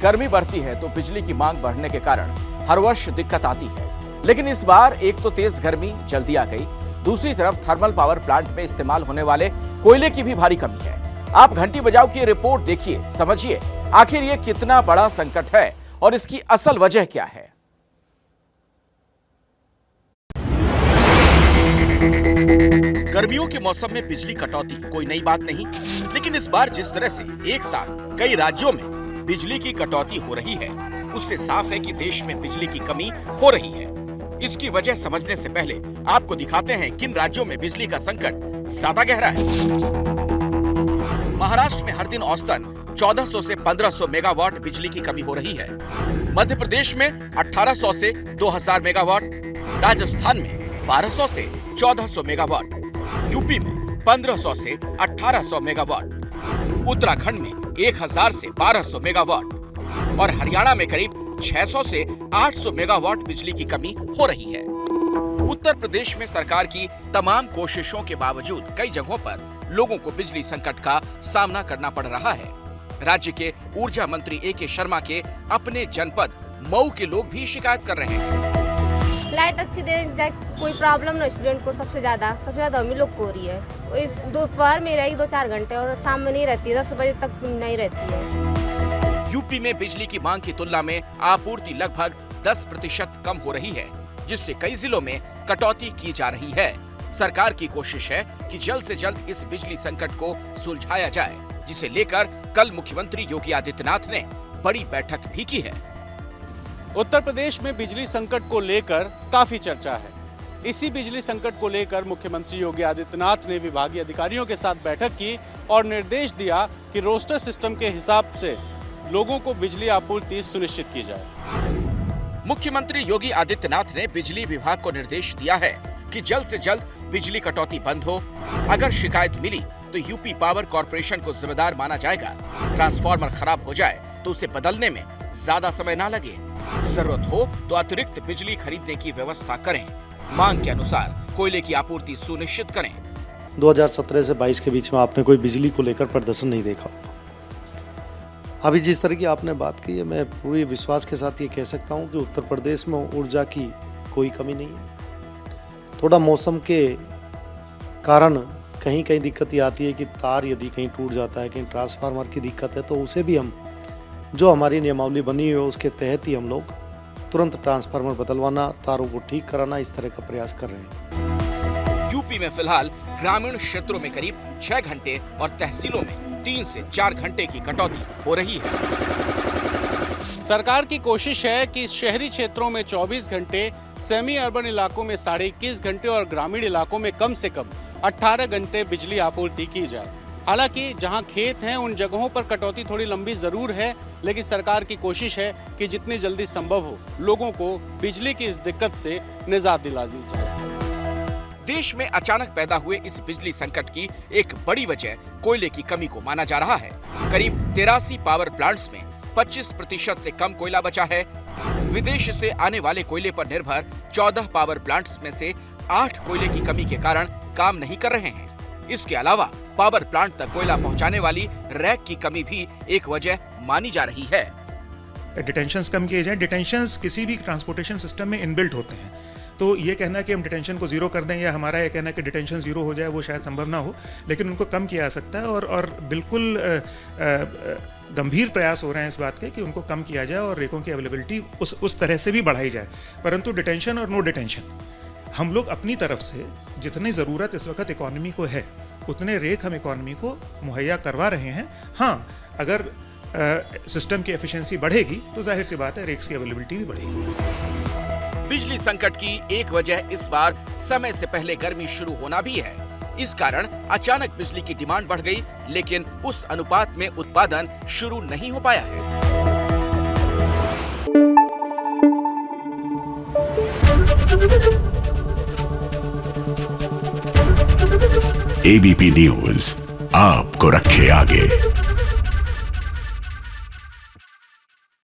गर्मी बढ़ती है तो बिजली की मांग बढ़ने के कारण हर वर्ष दिक्कत आती है। लेकिन इस बार एक तो तेज गर्मी जल्दी आ गई, दूसरी तरफ थर्मल पावर प्लांट में इस्तेमाल होने वाले कोयले की भी भारी कमी है। आप घंटी बजाओ की रिपोर्ट देखिए, समझिए आखिर ये कितना बड़ा संकट है और इसकी असल वजह क्या है। गर्मियों के मौसम में बिजली कटौती कोई नई बात नहीं, लेकिन इस बार जिस तरह से एक साथ कई राज्यों में बिजली की कटौती हो रही है, उससे साफ है कि देश में बिजली की कमी हो रही है। इसकी वजह समझने से पहले आपको दिखाते हैं किन राज्यों में बिजली का संकट ज्यादा गहरा है। महाराष्ट्र में हर दिन औसतन 1400 से 1500 मेगावाट बिजली की कमी हो रही है। मध्य प्रदेश में 1800 से 2000 मेगावाट, राजस्थान में 1200 से 1400 मेगावाट, यूपी में 1500 से 1800 मेगावाट, उत्तराखंड में 1000 से 1200 मेगावाट और हरियाणा में करीब 600 से 800 मेगावाट बिजली की कमी हो रही है। उत्तर प्रदेश में सरकार की तमाम कोशिशों के बावजूद कई जगहों पर लोगों को बिजली संकट का सामना करना पड़ रहा है। राज्य के ऊर्जा मंत्री ए.के. शर्मा के अपने जनपद मऊ के लोग भी शिकायत कर रहे हैं। लाइट अच्छी दे जाए, कोई प्रॉब्लम ना स्टूडेंट को। सबसे ज्यादा हम ही लोग को हो रही है। इस दोपहर में रहेगी 2-4 घंटे और शाम में नहीं रहती है, 10 बजे तक नहीं रहती है। यूपी में बिजली की मांग की तुलना में आपूर्ति लगभग 10% कम हो रही है, जिससे कई जिलों में कटौती की जा रही है। सरकार की कोशिश है कि जल्द से जल्द इस बिजली संकट को सुलझाया जाए, जिसे लेकर कल मुख्यमंत्री योगी आदित्यनाथ ने बड़ी बैठक भी की है। उत्तर प्रदेश में बिजली संकट को लेकर काफी चर्चा है। इसी बिजली संकट को लेकर मुख्यमंत्री योगी आदित्यनाथ ने विभागीय अधिकारियों के साथ बैठक की और निर्देश दिया कि रोस्टर सिस्टम के हिसाब से लोगों को बिजली आपूर्ति सुनिश्चित की जाए। मुख्यमंत्री योगी आदित्यनाथ ने बिजली विभाग को निर्देश दिया है कि जल्द से जल्द बिजली कटौती बंद हो। अगर शिकायत मिली तो यूपी पावर कॉर्पोरेशन को जिम्मेदार माना जाएगा। ट्रांसफार्मर खराब हो जाए तो उसे बदलने में ज्यादा समय न लगे। जरूरत हो तो अतिरिक्त बिजली खरीदने की व्यवस्था करें। मांग के अनुसार कोयले की आपूर्ति सुनिश्चित करें। 2017 से 22 के बीच में आपने कोई बिजली को लेकर प्रदर्शन नहीं देखा होगा। अभी जिस तरह की आपने बात की है, मैं पूरी विश्वास के साथ ये कह सकता हूँ कि उत्तर प्रदेश में ऊर्जा की कोई कमी नहीं है। थोड़ा मौसम के कारण कहीं कहीं दिक्कत ये आती है कि तार यदि कहीं टूट जाता है, कहीं ट्रांसफार्मर की दिक्कत है, तो उसे भी हम जो हमारी नियमावली बनी हुई है उसके तहत ही हम लोग तुरंत ट्रांसफार्मर बदलवाना, तारों को ठीक कराना, इस तरह का प्रयास कर रहे हैं। यूपी में फिलहाल ग्रामीण क्षेत्रों में करीब 6 घंटे और तहसीलों में 3 से 4 घंटे की कटौती हो रही है। सरकार की कोशिश है कि शहरी क्षेत्रों में 24 घंटे, सेमी अर्बन इलाकों में 21.5 घंटे और ग्रामीण इलाकों में कम से कम 18 घंटे बिजली आपूर्ति की जाए। हालांकि जहां खेत हैं उन जगहों पर कटौती थोड़ी लंबी जरूर है, लेकिन सरकार की कोशिश है कि जितनी जल्दी संभव हो लोगों को बिजली की इस दिक्कत से निजात दिला दी जाए। देश में अचानक पैदा हुए इस बिजली संकट की एक बड़ी वजह कोयले की कमी को माना जा रहा है। करीब 83 पावर प्लांट्स में 25% से कम कोयला बचा है। विदेश से आने वाले कोयले पर निर्भर 14 पावर प्लांट्स में से 8 कोयले की कमी के कारण काम नहीं कर रहे हैं। इसके अलावा पावर प्लांट तक कोयला पहुंचाने वाली रैक की कमी भी एक वजह मानी जा रही है। डिटेंशंस कम किए जाए। डिटेंशंस किसी भी ट्रांसपोर्टेशन सिस्टम में इनबिल्ट होते हैं, तो ये कहना कि हम डिटेंशन को जीरो कर दें या हमारा ये कहना कि डिटेंशन जीरो हो जाए वो शायद संभव ना हो, लेकिन उनको कम किया जा सकता है और बिल्कुल गंभीर प्रयास हो रहे हैं इस बात के कि उनको कम किया जाए और रेकों की अवेलेबिलिटी उस तरह से भी बढ़ाई जाए। परंतु डिटेंशन और नो डिटेंशन हम लोग अपनी तरफ से जितनी ज़रूरत इस वक्त इकोनॉमी को है उतने रेक हम इकोनॉमी को मुहैया करवा रहे हैं। हाँ, अगर सिस्टम की एफिशिएंसी बढ़ेगी तो जाहिर सी बात है रेक्स की अवेलेबिलिटी भी बढ़ेगी। बिजली संकट की एक वजह इस बार समय से पहले गर्मी शुरू होना भी है। इस कारण अचानक बिजली की डिमांड बढ़ गई, लेकिन उस अनुपात में उत्पादन शुरू नहीं हो पाया है। एबीपी न्यूज आपको रखे आगे।